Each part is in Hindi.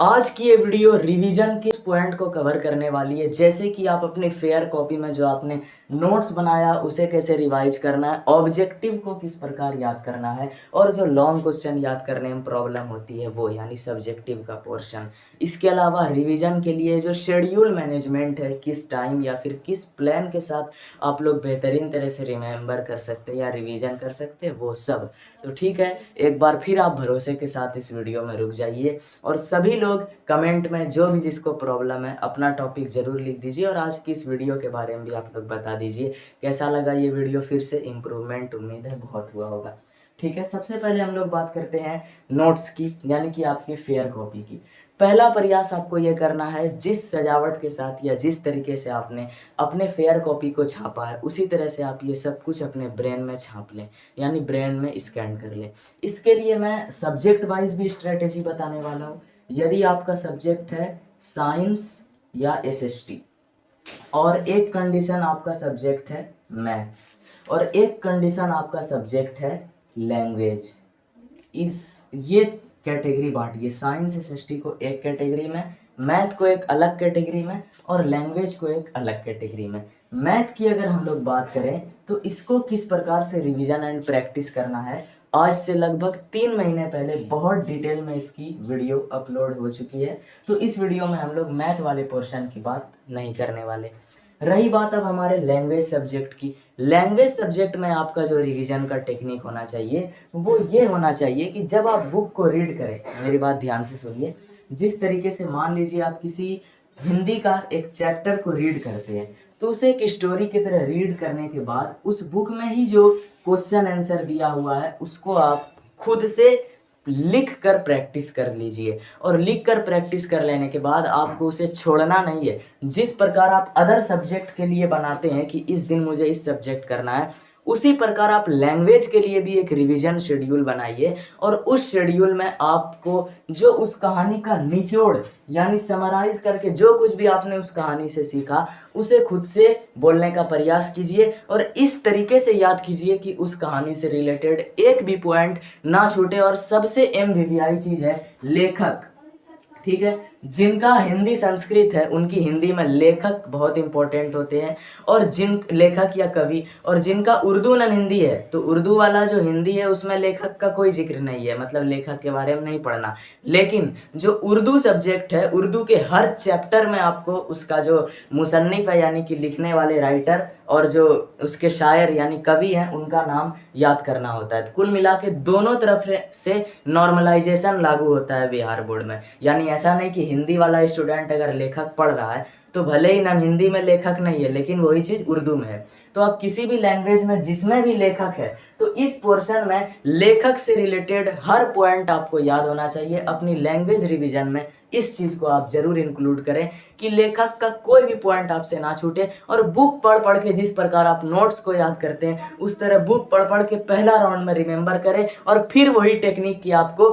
आज की ये वीडियो रिवीजन के पॉइंट को कवर करने वाली है, जैसे कि आप अपने फेयर कॉपी में जो आपने नोट्स बनाया उसे कैसे रिवाइज करना है, ऑब्जेक्टिव को किस प्रकार याद करना है और जो लॉन्ग क्वेश्चन याद करने में प्रॉब्लम होती है वो यानी सब्जेक्टिव का पोर्शन। इसके अलावा रिवीजन के लिए जो शेड्यूल मैनेजमेंट है, किस टाइम या फिर किस प्लान के साथ आप लोग बेहतरीन तरह से रिमेंबर कर सकते हैं या रिवीजन कर सकते हैं, वो सब। तो ठीक है, एक बार फिर आप भरोसे के साथ इस वीडियो में रुक जाइए और सभी लोग कमेंट में जो भी जिसको प्रॉब्लम है अपना टॉपिक ज़रूर लिख दीजिए और आज की इस वीडियो के बारे में भी आप लोग बता दीजिए कैसा लगा ये वीडियो। फिर से इम्प्रूवमेंट उम्मीद है बहुत हुआ होगा। ठीक है, सबसे पहले हम लोग बात करते हैं नोट्स की, यानी कि आपके फेयर कॉपी की। पहला प्रयास आपको ये करना है, जिस सजावट के साथ या जिस तरीके से आपने अपने फेयर कॉपी को छापा है उसी तरह से आप ये सब कुछ अपने ब्रेन में छाप लें, यानी ब्रेन में स्कैन कर लें। इसके लिए मैं सब्जेक्ट वाइज भी स्ट्रेटेजी बताने वाला हूँ। यदि आपका सब्जेक्ट है साइंस या एसएसटी और एक कंडीशन आपका सब्जेक्ट है मैथ्स और एक कंडीशन आपका सब्जेक्ट है लैंग्वेज, इस ये कैटेगरी बांटिए। साइंस एसएसटी को एक कैटेगरी में, मैथ को एक अलग कैटेगरी में और लैंग्वेज को एक अलग कैटेगरी में। मैथ की अगर हम लोग बात करें तो इसको किस प्रकार से रिवीजन एंड प्रैक्टिस करना है, आज से लगभग 3 महीने पहले बहुत डिटेल में इसकी वीडियो अपलोड हो चुकी है, तो इस वीडियो में हम लोग मैथ वाले पोर्शन की बात नहीं करने वाले। रही बात अब हमारे लैंग्वेज सब्जेक्ट की। लैंग्वेज सब्जेक्ट में आपका जो रिवीजन का टेक्निक होना चाहिए वो ये होना चाहिए कि जब आप बुक को रीड करें, मेरी बात ध्यान से सुनिए, जिस तरीके से मान लीजिए आप किसी हिंदी का एक चैप्टर को रीड करते हैं तो उसे एक स्टोरी की तरह रीड करने के बाद उस बुक में ही जो क्वेश्चन आंसर दिया हुआ है उसको आप खुद से लिख कर प्रैक्टिस कर लीजिए और लिख कर प्रैक्टिस कर लेने के बाद आपको उसे छोड़ना नहीं है। जिस प्रकार आप अदर सब्जेक्ट के लिए बनाते हैं कि इस दिन मुझे इस सब्जेक्ट करना है, उसी प्रकार आप लैंग्वेज के लिए भी एक रिवीजन शेड्यूल बनाइए और उस शेड्यूल में आपको जो उस कहानी का निचोड़ यानी समराइज करके जो कुछ भी आपने उस कहानी से सीखा उसे खुद से बोलने का प्रयास कीजिए और इस तरीके से याद कीजिए कि उस कहानी से रिलेटेड एक भी पॉइंट ना छूटे। और सबसे एमवीवीआई चीज़ है लेखक। ठीक है, जिनका हिंदी संस्कृत है उनकी हिंदी में लेखक बहुत इंपॉर्टेंट होते हैं और जिन लेखक या कवि, और जिनका उर्दू नन हिंदी है तो उर्दू वाला जो हिंदी है उसमें लेखक का कोई जिक्र नहीं है, मतलब लेखक के बारे में नहीं पढ़ना। लेकिन जो उर्दू सब्जेक्ट है, उर्दू के हर चैप्टर में आपको उसका जो मुसन्निफ है यानी कि लिखने वाले राइटर और जो उसके शायर यानी कवि हैं उनका नाम याद करना होता है। तो कुल मिला के दोनों तरफ से नॉर्मलाइजेशन लागू होता है बिहार बोर्ड में, यानी ऐसा नहीं कि हिंदी वाला स्टूडेंट अगर लेखक पढ़ रहा है तो भले ही ना हिंदी में लेखक नहीं है लेकिन वही चीज़ उर्दू में है। तो आप किसी भी लैंग्वेज में जिसमें भी लेखक है तो इस पोर्शन में लेखक से रिलेटेड हर पॉइंट आपको याद होना चाहिए। अपनी लैंग्वेज रिवीजन में इस चीज़ को आप जरूर इंक्लूड करें कि लेखक का कोई भी पॉइंट आपसे ना छूटे। और बुक पढ़ पढ़ के जिस प्रकार आप नोट्स को याद करते हैं उस तरह बुक पढ़ पढ़ के पहला राउंड में रिमेंबर करें और फिर वही टेक्निक की आपको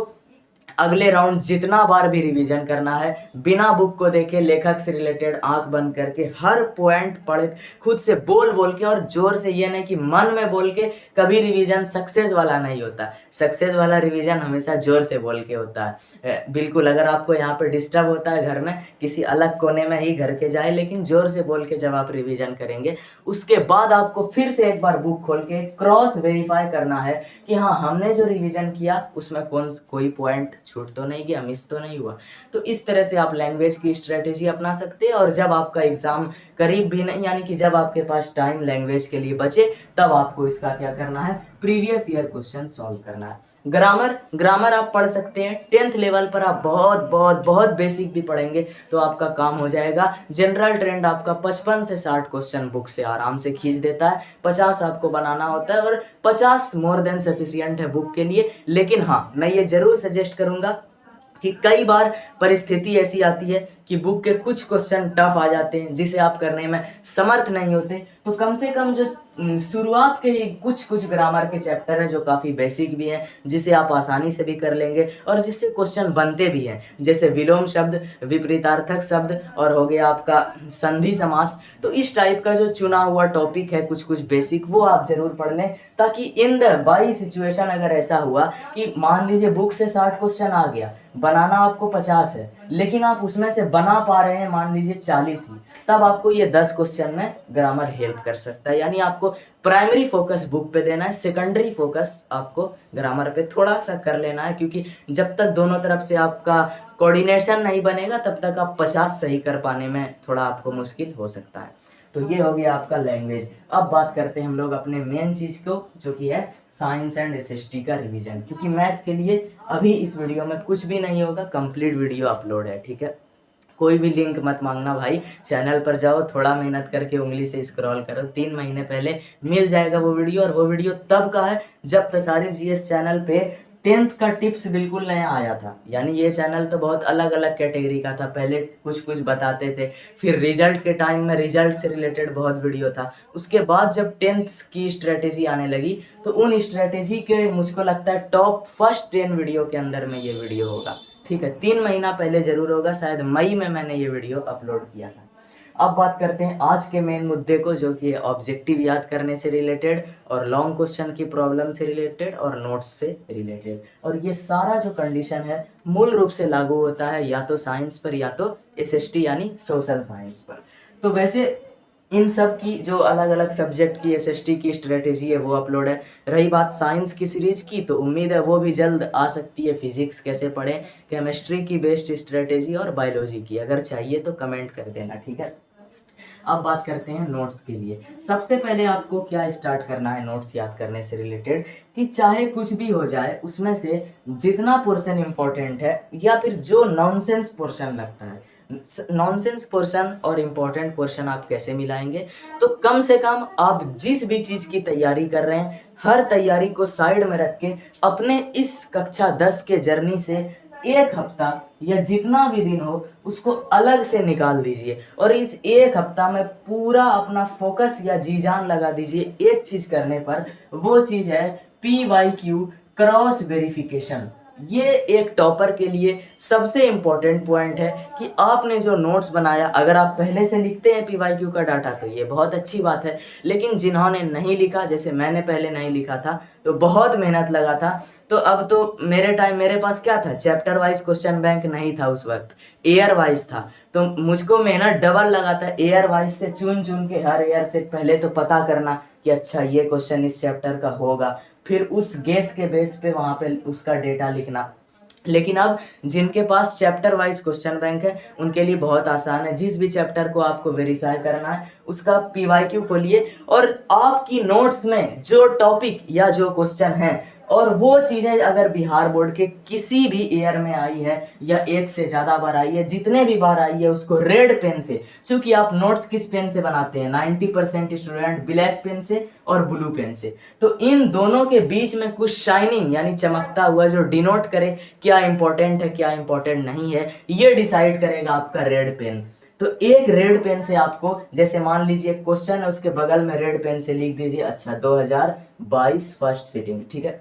अगले राउंड जितना बार भी रिवीजन करना है बिना बुक को देखे लेखक से रिलेटेड आंख बंद करके हर पॉइंट पढ़ खुद से बोल बोल के, और जोर से ये नहीं कि मन में बोल के। कभी रिवीजन सक्सेस वाला नहीं होता, सक्सेस वाला रिवीजन हमेशा जोर से बोल के होता है। बिल्कुल, अगर आपको यहाँ पे डिस्टर्ब होता है घर में, किसी अलग कोने में ही घर के जाए, लेकिन जोर से बोल के जब आप रिवीजन करेंगे उसके बाद आपको फिर से एक बार बुक खोल के क्रॉस वेरीफाई करना है कि हाँ हमने जो रिवीजन किया उसमें कोई पॉइंट छूट तो नहीं गया, मिस तो नहीं हुआ। तो इस तरह से आप लैंग्वेज की स्ट्रेटेजी अपना सकते हैं और जब आपका एग्जाम करीब भी नहीं यानी कि जब आपके पास टाइम लैंग्वेज के लिए बचे तब आपको इसका क्या करना है, प्रीवियस ईयर क्वेश्चन सॉल्व करना है। ग्रामर आप पढ़ सकते हैं 10th लेवल पर, आप बहुत बहुत बहुत बेसिक भी पढ़ेंगे तो आपका काम हो जाएगा। जनरल ट्रेंड आपका 55 से 60 क्वेश्चन बुक से आराम से खींच देता है, 50 आपको बनाना होता है और 50 मोर देन सफिशिएंट है बुक के लिए। लेकिन हाँ, मैं ये जरूर सजेस्ट करूंगा कि कई बार परिस्थिति ऐसी आती है कि बुक के कुछ क्वेश्चन टफ आ जाते हैं जिसे आप करने में समर्थ नहीं होते, तो कम से कम जो शुरुआत के कुछ ग्रामर के चैप्टर हैं जो काफ़ी बेसिक भी हैं जिसे आप आसानी से भी कर लेंगे और जिससे क्वेश्चन बनते भी हैं, जैसे विलोम शब्द, विपरीतार्थक शब्द और हो गया आपका संधि समास। तो इस टाइप का जो चुना हुआ टॉपिक है कुछ बेसिक, वो आप जरूर पढ़ लें ताकि इन द बाई सिचुएशन अगर ऐसा हुआ कि मान लीजिए बुक से 60 क्वेश्चन आ गया, बनाना आपको 50 है लेकिन आप उसमें से बना पा रहे हैं मान लीजिए 40 ही, तब आपको ये 10 क्वेश्चन में ग्रामर हेल्प कर सकता है। यानी आपको प्राइमरी फोकस बुक पे देना है, सेकेंडरी फोकस आपको ग्रामर पे थोड़ा सा कर लेना है, क्योंकि जब तक दोनों तरफ से आपका कोऑर्डिनेशन नहीं बनेगा तब तक आप 50 सही कर पाने में थोड़ा आपको मुश्किल हो सकता है। तो ये हो गया आपका लैंग्वेज। अब बात करते हैं हम लोग अपने मेन चीज को, जो कि है साइंस एंड एसएसटी का रिवीजन, क्योंकि मैथ के लिए अभी इस वीडियो में कुछ भी नहीं होगा, कंप्लीट वीडियो अपलोड है, ठीक है। कोई भी लिंक मत मांगना भाई, चैनल पर जाओ, थोड़ा मेहनत करके उंगली से स्क्रॉल करो, 3 महीने पहले मिल जाएगा वो वीडियो। और वो वीडियो तब का है जब तसारिफ जीएस चैनल पे 10th का टिप्स बिल्कुल नया आया था। यानी ये चैनल तो बहुत अलग अलग कैटेगरी का था, पहले कुछ कुछ बताते थे, फिर रिजल्ट के टाइम में रिजल्ट से रिलेटेड बहुत वीडियो था। उसके बाद जब 10th की स्ट्रेटेजी आने लगी तो उन स्ट्रेटेजी के मुझको लगता है टॉप फर्स्ट 10 वीडियो के अंदर में ये वीडियो होगा, ठीक है। 3 महीना पहले जरूर होगा, शायद मई में मैंने ये वीडियो अपलोड किया था। अब बात करते हैं आज के मेन मुद्दे को, जो कि ऑब्जेक्टिव याद करने से रिलेटेड और लॉन्ग क्वेश्चन की प्रॉब्लम से रिलेटेड और नोट्स से रिलेटेड। और ये सारा जो कंडीशन है मूल रूप से लागू होता है या तो साइंस पर या तो एसएसटी यानी सोशल साइंस पर। तो वैसे इन सब की जो अलग अलग सब्जेक्ट की एसएसटी की स्ट्रेटेजी है वो अपलोड है। रही बात साइंस की सीरीज की, तो उम्मीद है वो भी जल्द आ सकती है। फिजिक्स कैसे पढ़ें, केमिस्ट्री की बेस्ट स्ट्रेटेजी और बायोलॉजी की, अगर चाहिए तो कमेंट कर देना, ठीक है। अब बात करते हैं नोट्स के लिए। सबसे पहले आपको क्या स्टार्ट करना है नोट्स याद करने से रिलेटेड, कि चाहे कुछ भी हो जाए उसमें से जितना पोर्शन इंपॉर्टेंट है या फिर जो नॉनसेंस पोर्शन लगता है, नॉनसेंस पोर्शन और इम्पोर्टेंट पोर्शन आप कैसे मिलाएंगे। तो कम से कम आप जिस भी चीज़ की तैयारी कर रहे हैं, हर तैयारी को साइड में रख के अपने इस कक्षा 10 के जर्नी से 1 हफ्ता या जितना भी दिन हो उसको अलग से निकाल दीजिए, और इस 1 हफ्ता में पूरा अपना फोकस या जी जान लगा दीजिए एक चीज़ करने पर। वो चीज़ है PYQ क्रॉस वेरिफिकेशन। ये एक टॉपर के लिए सबसे इम्पोर्टेंट पॉइंट है कि आपने जो नोट्स बनाया, अगर आप पहले से लिखते हैं PYQ का डाटा तो ये बहुत अच्छी बात है, लेकिन जिन्होंने नहीं लिखा, जैसे मैंने पहले नहीं लिखा था तो बहुत मेहनत लगा था, तो अब तो मेरे पास क्या था, चैप्टर वाइज क्वेश्चन बैंक नहीं था उस वक्त, एयर वाइज था, तो मुझको मेहनत डबल लगा था। एयर वाइज से चुन चुन के हर एयर से पहले तो पता करना कि अच्छा ये क्वेश्चन इस चैप्टर का होगा, फिर उस गेस के बेस पे वहाँ पे उसका डेटा लिखना। लेकिन अब जिनके पास चैप्टर वाइज क्वेश्चन बैंक है उनके लिए बहुत आसान है। जिस भी चैप्टर को आपको वेरीफाई करना है उसका PYQ खोलिए, और आपकी नोट्स में जो टॉपिक या जो क्वेश्चन है और वो चीज़ें अगर बिहार बोर्ड के किसी भी ईयर में आई है या एक से ज़्यादा बार आई है, जितने भी बार आई है उसको रेड पेन से, क्योंकि आप नोट्स किस पेन से बनाते हैं, 90% स्टूडेंट ब्लैक पेन से और ब्लू पेन से, तो इन दोनों के बीच में कुछ शाइनिंग यानी चमकता हुआ जो डिनोट करे क्या इंपॉर्टेंट है क्या इंपॉर्टेंट नहीं है, ये डिसाइड करेगा आपका रेड पेन। तो एक रेड पेन से आपको, जैसे मान लीजिए क्वेश्चन है उसके बगल में रेड पेन से लिख दीजिए अच्छा 2022 फर्स्ट सिटिंग, ठीक है,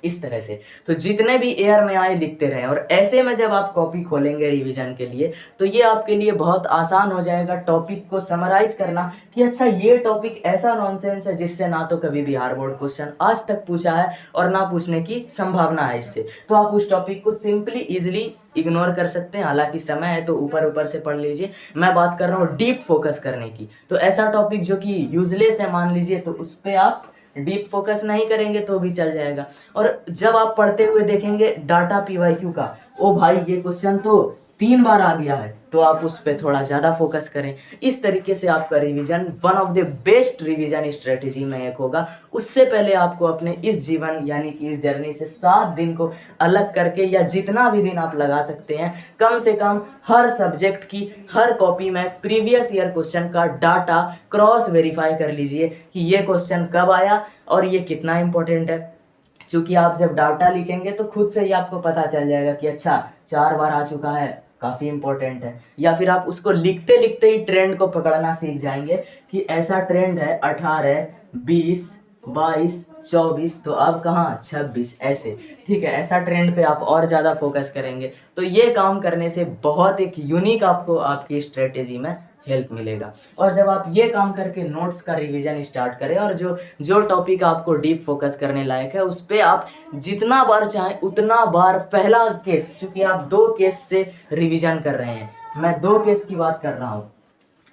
इस तरह से। तो जितने भी एयर में आए लिखते रहे, और ऐसे में जब आप कॉपी खोलेंगे रिवीजन के लिए तो ये आपके लिए बहुत आसान हो जाएगा टॉपिक को समराइज करना, कि अच्छा ये टॉपिक ऐसा नॉनसेंस है जिससे ना तो कभी बिहार बोर्ड क्वेश्चन आज तक पूछा है और ना पूछने की संभावना है इससे, तो आप उस टॉपिक को सिंपली इजिली इग्नोर कर सकते हैं। हालांकि समय है तो ऊपर ऊपर से पढ़ लीजिए, मैं बात कर रहा हूँ डीप फोकस करने की। तो ऐसा टॉपिक जो कि यूजलेस है मान लीजिए, तो उस पर आप डीप फोकस नहीं करेंगे तो भी चल जाएगा। और जब आप पढ़ते हुए देखेंगे डाटा PYQ का, ओ भाई ये क्वेश्चन तो 3 बार आ गया है, तो आप उस पर थोड़ा ज़्यादा फोकस करें। इस तरीके से आपका revision one of the best revision strategy में एक होगा। उससे पहले आपको अपने इस जीवन यानी कि इस जर्नी से 7 दिन को अलग करके, या जितना भी दिन आप लगा सकते हैं, कम से कम हर सब्जेक्ट की हर कॉपी में प्रीवियस ईयर क्वेश्चन का डाटा क्रॉस वेरीफाई कर लीजिए कि ये क्वेश्चन कब आया और ये कितना इंपॉर्टेंट है। क्योंकि आप जब डाटा लिखेंगे तो खुद से ही आपको पता चल जाएगा कि अच्छा 4 बार आ चुका है, काफ़ी इंपॉर्टेंट है। या फिर आप उसको लिखते लिखते ही ट्रेंड को पकड़ना सीख जाएंगे कि ऐसा ट्रेंड है 18, 20, 22, 24, तो अब कहाँ 26, ऐसे, ठीक है। ऐसा ट्रेंड पे आप और ज़्यादा फोकस करेंगे तो ये काम करने से बहुत एक यूनिक आपको आपकी स्ट्रेटेजी में हेल्प मिलेगा। और जब आप ये काम करके नोट्स का रिवीजन स्टार्ट करें और जो जो टॉपिक आपको डीप फोकस करने लायक है उस पर आप जितना बार चाहें उतना बार, पहला केस, चूंकि आप 2 केस से रिवीजन कर रहे हैं, मैं 2 केस की बात कर रहा हूँ।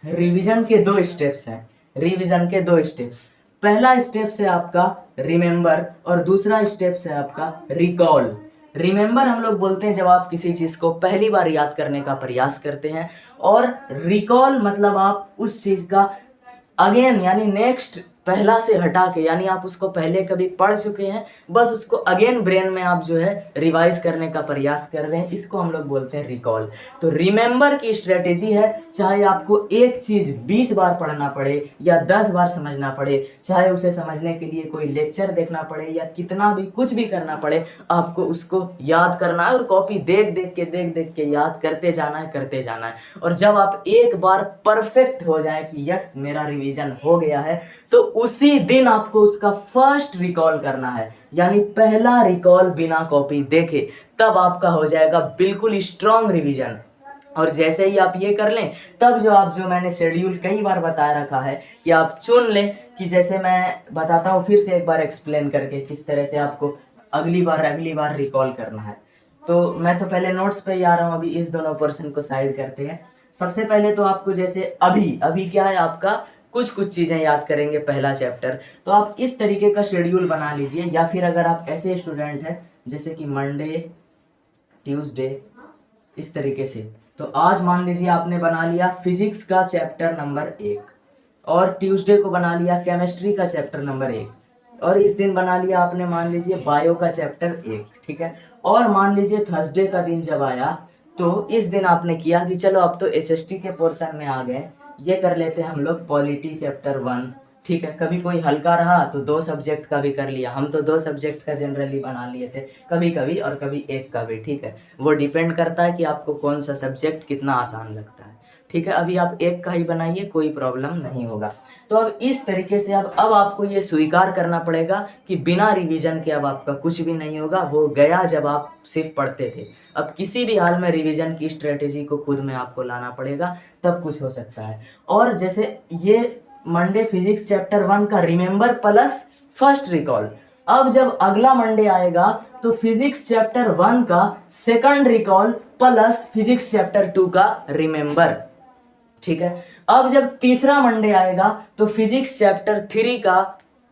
रिवीजन के 2 स्टेप्स हैं, रिवीजन के 2 स्टेप्स। पहला स्टेप्स है आपका रिमेंबर और दूसरा स्टेप्स है आपका रिकॉल। रिमेंबर हम लोग बोलते हैं जब आप किसी चीज को पहली बार याद करने का प्रयास करते हैं, और रिकॉल मतलब आप उस चीज का अगेन यानी नेक्स्ट पहला से हटा के, यानी आप उसको पहले कभी पढ़ चुके हैं, बस उसको अगेन ब्रेन में आप जो है रिवाइज करने का प्रयास कर रहे हैं, इसको हम लोग बोलते हैं रिकॉल। तो रिमेंबर की स्ट्रेटेजी है, चाहे आपको एक चीज 20 बार पढ़ना पड़े या 10 बार समझना पड़े, चाहे उसे समझने के लिए कोई लेक्चर देखना पड़े या कितना भी कुछ भी करना पड़े, आपको उसको याद करना है और कॉपी देख देख के याद करते जाना है, करते जाना है। और जब आप एक बार परफेक्ट हो जाए कि यस मेरा रिवीजन हो गया है, तो उसी दिन आपको उसका फर्स्ट रिकॉल करना है, यानी पहला रिकॉल बिना कॉपी देखे, तब आपका हो जाएगा बिल्कुल स्ट्रॉन्ग रिवीजन। और जैसे ही आप ये कर लें, तब जो मैंने शेड्यूल कई बार बताया रखा है कि आप चुन लें, कि जैसे मैं बताता हूँ फिर से एक बार एक्सप्लेन करके किस तरह से आपको अगली बार रिकॉल करना है। तो मैं तो पहले नोट्स पे ही आ रहा हूँ, अभी इस दोनों पोर्शन को साइड करते हैं। सबसे पहले तो आपको जैसे अभी क्या है, आपका कुछ चीज़ें याद करेंगे पहला चैप्टर, तो आप इस तरीके का शेड्यूल बना लीजिए। या फिर अगर आप ऐसे स्टूडेंट हैं जैसे कि मंडे, ट्यूसडे, इस तरीके से, तो आज मान लीजिए आपने बना लिया फिजिक्स का चैप्टर नंबर 1, और ट्यूसडे को बना लिया केमिस्ट्री का चैप्टर नंबर 1, और इस दिन बना लिया आपने मान लीजिए बायो का चैप्टर 1, ठीक है। और मान लीजिए थर्सडे का दिन जब आया, तो इस दिन आपने किया कि चलो अब तो एसएसटी के पोर्शन में आ गए, ये कर लेते हैं हम लोग पॉलिटी चैप्टर 1, ठीक है। कभी कोई हल्का रहा तो 2 सब्जेक्ट का भी कर लिया, हम तो 2 सब्जेक्ट का जनरली बना लिए थे कभी कभी, और कभी 1 का भी, ठीक है। वो डिपेंड करता है कि आपको कौन सा सब्जेक्ट कितना आसान लगता है, ठीक है। अभी आप 1 का ही बनाइए, कोई प्रॉब्लम नहीं होगा। तो अब इस तरीके से अब आपको ये स्वीकार करना पड़ेगा कि बिना रिवीजन के अब आपका कुछ भी नहीं होगा, वो गया जब आप सिर्फ पढ़ते थे। अब किसी भी हाल में रिवीजन की स्ट्रेटेजी को खुद में आपको लाना पड़ेगा, तब कुछ हो सकता है। और जैसे ये मंडे फिजिक्स चैप्टर 1 का रिमेंबर प्लस फर्स्ट रिकॉल, अब जब अगला मंडे आएगा तो फिजिक्स चैप्टर 1 का second recall plus physics chapter 2 का रिमेंबर, ठीक है। अब जब तीसरा मंडे आएगा तो फिजिक्स चैप्टर 3 का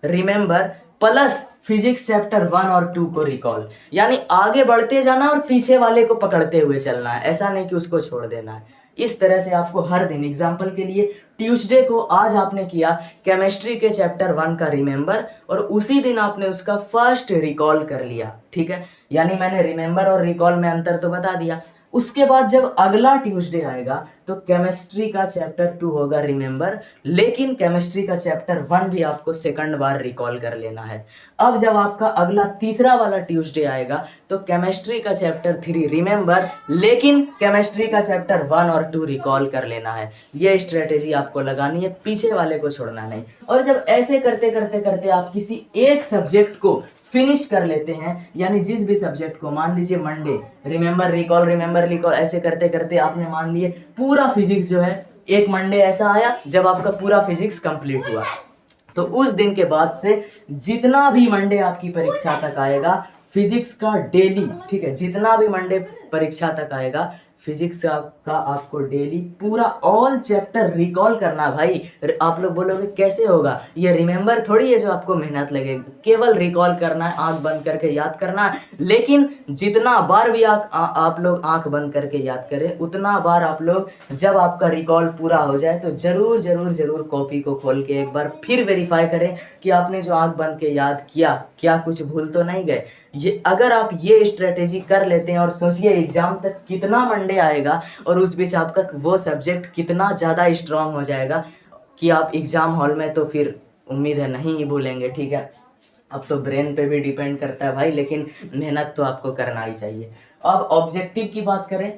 रिमेंबर प्लस फिजिक्स चैप्टर 1 और 2 को रिकॉल, यानी आगे बढ़ते जाना और पीछे वाले को पकड़ते हुए चलना है, ऐसा नहीं कि उसको छोड़ देना है। इस तरह से आपको हर दिन, एग्जाम्पल के लिए ट्यूसडे को आज आपने किया केमिस्ट्री के चैप्टर 1 का रिमेंबर, और उसी दिन आपने उसका फर्स्ट रिकॉल कर लिया, ठीक है। यानी मैंने रिमेंबर और रिकॉल में अंतर तो बता दिया। उसके बाद जब अगला ट्यूसडे आएगा तो केमिस्ट्री का चैप्टर 2 होगा रिमेंबर, लेकिन केमिस्ट्री का चैप्टर 1 भी आपको सेकंड बार रिकॉल कर लेना है। अब जब आपका अगला तीसरा वाला ट्यूसडे आएगा तो केमिस्ट्री का चैप्टर 3 रिमेंबर, लेकिन केमिस्ट्री का चैप्टर 1 और 2 रिकॉल कर लेना है। ये स्ट्रेटेजी आपको लगानी है, पीछे वाले को छोड़ना नहीं। और जब ऐसे करते करते करते आप किसी एक सब्जेक्ट को फिनिश कर लेते हैं, यानी जिस भी सब्जेक्ट को, मान लीजिए मंडे रिमेंबर रिकॉल ऐसे करते करते आपने मान लिए पूरा फिजिक्स जो है, एक मंडे ऐसा आया जब आपका पूरा फिजिक्स कंप्लीट हुआ, तो उस दिन के बाद से जितना भी मंडे आपकी परीक्षा तक आएगा फिजिक्स का डेली, ठीक है, जितना भी मंडे परीक्षा तक आएगा फिजिक्स का आपको डेली पूरा ऑल चैप्टर रिकॉल करना भाई। आप लोग बोलोगे कैसे होगा, ये रिमेंबर थोड़ी है जो आपको मेहनत लगेगी, केवल रिकॉल करना है, आंख बंद करके याद करना है। लेकिन जितना बार भी आप लोग आंख बंद करके याद करें, उतना बार आप लोग, जब आपका रिकॉल पूरा हो जाए तो जरूर जरूर जरूर कॉपी को खोल के एक बार फिर वेरीफाई करें कि आपने जो आंख बंद के याद किया, क्या कुछ भूल तो नहीं गए। ये अगर आप ये स्ट्रेटेजी कर लेते हैं, और सोचिए एग्जाम तक कितना मंडे आएगा और उस बीच आपका वो सब्जेक्ट कितना ज़्यादा स्ट्रांग हो जाएगा कि आप एग्जाम हॉल में तो फिर उम्मीद है नहीं ही भूलेंगे, ठीक है। अब तो ब्रेन पे भी डिपेंड करता है भाई, लेकिन मेहनत तो आपको करना ही चाहिए। अब ऑब्जेक्टिव की बात करें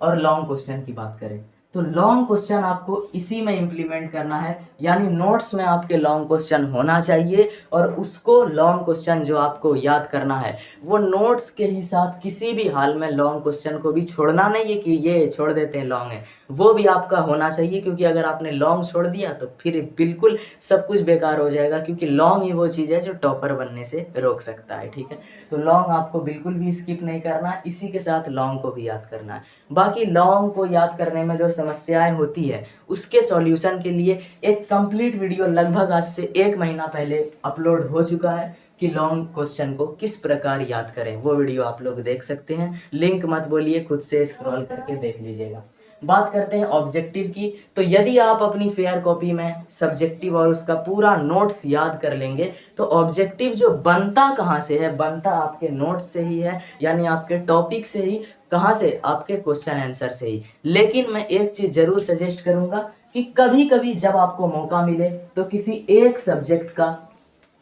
और लॉन्ग क्वेश्चन की बात करें, तो लॉन्ग क्वेश्चन आपको इसी में इम्प्लीमेंट करना है, यानी नोट्स में आपके लॉन्ग क्वेश्चन होना चाहिए और उसको लॉन्ग क्वेश्चन जो आपको याद करना है वो नोट्स के ही साथ किसी भी हाल में लॉन्ग क्वेश्चन को भी छोड़ना नहीं है कि ये छोड़ देते हैं लॉन्ग है, वो भी आपका होना चाहिए। क्योंकि अगर आपने लॉन्ग छोड़ दिया तो फिर बिल्कुल सब कुछ बेकार हो जाएगा, क्योंकि लॉन्ग ही वो चीज़ है जो टॉपर बनने से रोक सकता है। ठीक है, तो लॉन्ग आपको बिल्कुल भी स्किप नहीं करना है, इसी के साथ लॉन्ग को भी याद करना है। बाकी लॉन्ग को याद करने में जो समस्याएं होती है उसके सॉल्यूशन के लिए एक कंप्लीट वीडियो लगभग आज से 1 महीना पहले अपलोड हो चुका है कि लॉन्ग क्वेश्चन को किस प्रकार याद करें। वो वीडियो आप लोग देख सकते हैं, लिंक मत बोलिए, खुद से स्क्रॉल करके देख लीजिएगा। बात करते हैं ऑब्जेक्टिव की। तो यदि आप अपनी फेयर कॉपी में सब्जेक्टिव और उसका पूरा नोट्स याद कर लेंगे तो ऑब्जेक्टिव जो बनता कहाँ से है, बनता आपके नोट्स से ही है, यानी आपके टॉपिक से ही। कहाँ से? आपके क्वेश्चन आंसर से ही। लेकिन मैं एक चीज जरूर सजेस्ट करूंगा कि कभी कभी जब आपको मौका मिले तो किसी एक सब्जेक्ट का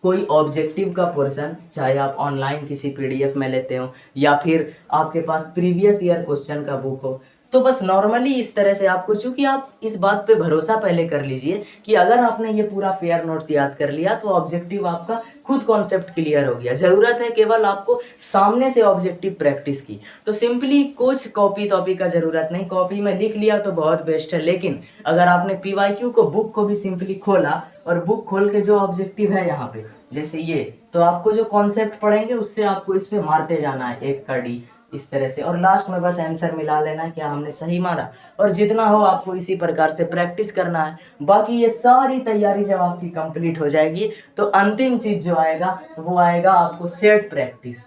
कोई ऑब्जेक्टिव का पोर्शन, चाहे आप ऑनलाइन किसी पीडीएफ में लेते हो या फिर आपके पास प्रीवियस ईयर क्वेश्चन का बुक हो, तो बस नॉर्मली इस तरह से आपको, चूंकि आप इस बात पे भरोसा पहले कर लीजिए कि अगर आपने ये पूरा फेयर नोट्स याद कर लिया तो ऑब्जेक्टिव आपका खुद कॉन्सेप्ट क्लियर हो गया। जरूरत है केवल आपको सामने से ऑब्जेक्टिव प्रैक्टिस की। तो सिंपली कुछ कॉपी टॉपी का जरूरत नहीं, कॉपी में लिख लिया तो बहुत बेस्ट है। लेकिन अगर आपने पीवाईक्यू को, बुक को भी सिंपली खोला और बुक खोल के जो ऑब्जेक्टिव है यहाँ पे जैसे ये, तो आपको जो कॉन्सेप्ट पढ़ेंगे उससे आपको इस पे मारते जाना है एक का डी इस तरह से, और लास्ट में बस आंसर मिला लेना है क्या हमने सही मारा, और जितना हो आपको इसी प्रकार से प्रैक्टिस करना है। बाकी ये सारी तैयारी जब आपकी कंप्लीट हो जाएगी तो अंतिम चीज जो आएगा वो आएगा आपको सेट प्रैक्टिस,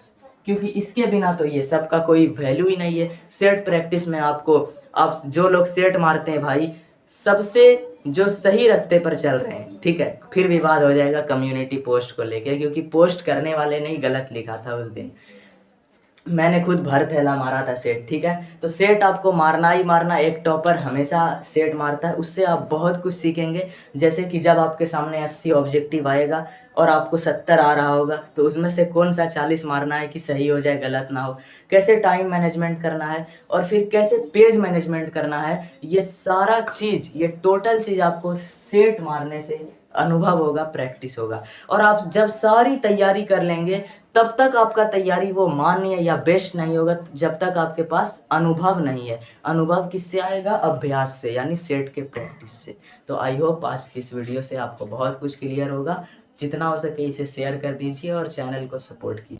क्योंकि इसके बिना तो ये सब का कोई वैल्यू ही नहीं है। सेट प्रैक्टिस में आपको, आप जो लोग सेट मारते हैं भाई, सबसे जो सही रास्ते पर चल रहे हैं। ठीक है, फिर विवाद हो जाएगा कम्युनिटी पोस्ट को लेके, क्योंकि पोस्ट करने वाले ने ही गलत लिखा था उस दिन। मैंने खुद भर थैला मारा था सेट। ठीक है, तो सेट आपको मारना ही मारना, एक टॉपर हमेशा सेट मारता है, उससे आप बहुत कुछ सीखेंगे। जैसे कि जब आपके सामने 80 ऑब्जेक्टिव आएगा और आपको 70 आ रहा होगा तो उसमें से कौन सा 40 मारना है कि सही हो जाए, गलत ना हो, कैसे टाइम मैनेजमेंट करना है और फिर कैसे पेज मैनेजमेंट करना है, ये सारा चीज़, ये टोटल चीज़ आपको सेट मारने से अनुभव होगा, प्रैक्टिस होगा। और आप जब सारी तैयारी कर लेंगे तब तक आपका तैयारी वो मान्य या बेस्ट नहीं होगा जब तक आपके पास अनुभव नहीं है। अनुभव किससे आएगा? अभ्यास से, यानी सेट के प्रैक्टिस से। तो आई होप आज की इस वीडियो से आपको बहुत कुछ क्लियर होगा। जितना हो सके इसे शेयर कर दीजिए और चैनल को सपोर्ट कीजिए।